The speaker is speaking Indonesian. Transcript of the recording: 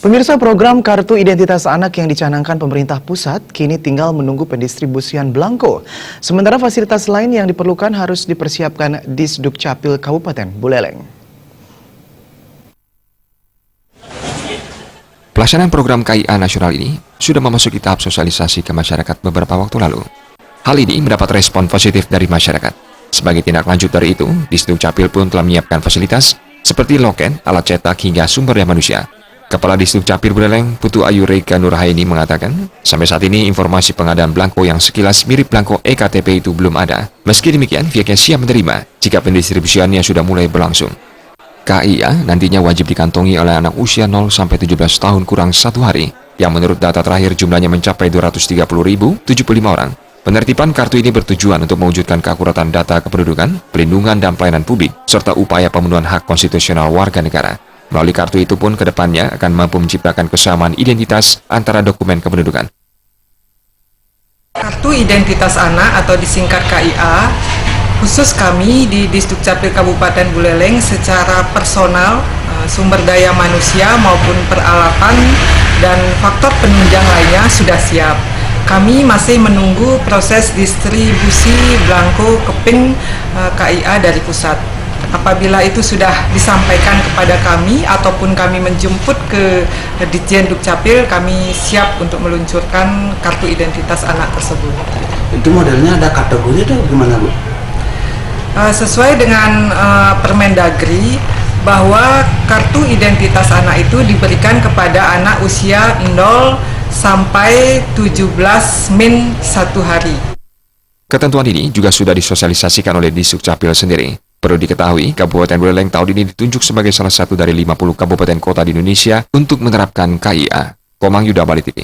Pemirsa, program Kartu Identitas Anak yang dicanangkan pemerintah pusat kini tinggal menunggu pendistribusian belangko. Sementara fasilitas lain yang diperlukan harus dipersiapkan Disdukcapil Kabupaten Buleleng. Pelaksanaan program KIA nasional ini sudah memasuki tahap sosialisasi ke masyarakat beberapa waktu lalu. Hal ini mendapat respon positif dari masyarakat. Sebagai tindak lanjut dari itu, Disdukcapil pun telah menyiapkan fasilitas seperti loket, alat cetak hingga sumber daya manusia. Kepala Disdukcapil Buleleng, Putu Ayu Reika Nurhaini mengatakan, sampai saat ini informasi pengadaan belangko yang sekilas mirip belangko EKTP itu belum ada. Meski demikian, pihaknya siap menerima jika pendistribusiannya sudah mulai berlangsung. KIA nantinya wajib dikantongi oleh anak usia 0-17 tahun kurang 1 hari, yang menurut data terakhir jumlahnya mencapai 230.075 orang. Penertiban kartu ini bertujuan untuk mewujudkan keakuratan data kependudukan, perlindungan dan pelayanan publik, serta upaya pemenuhan hak konstitusional warga negara. Melalui kartu itu pun kedepannya akan mampu menciptakan kesamaan identitas antara dokumen kependudukan. Kartu Identitas Anak atau disingkat KIA, khusus kami di Disdukcapil Kabupaten Buleleng secara personal, sumber daya manusia maupun peralatan dan faktor penunjang lainnya sudah siap. Kami masih menunggu proses distribusi belangko keping KIA dari pusat. Apabila itu sudah disampaikan kepada kami ataupun kami menjemput ke Ditjen Dukcapil, kami siap untuk meluncurkan kartu identitas anak tersebut. Itu modelnya ada kategori itu gimana, Bu? Sesuai dengan Permendagri, bahwa kartu identitas anak itu diberikan kepada anak usia 0 sampai 17 min 1 hari. Ketentuan ini juga sudah disosialisasikan oleh Disdukcapil sendiri. Perlu diketahui, Kabupaten Buleleng tahun ini ditunjuk sebagai salah satu dari 50 kabupaten kota di Indonesia untuk menerapkan KIA. Komang Yuda, Bali TV.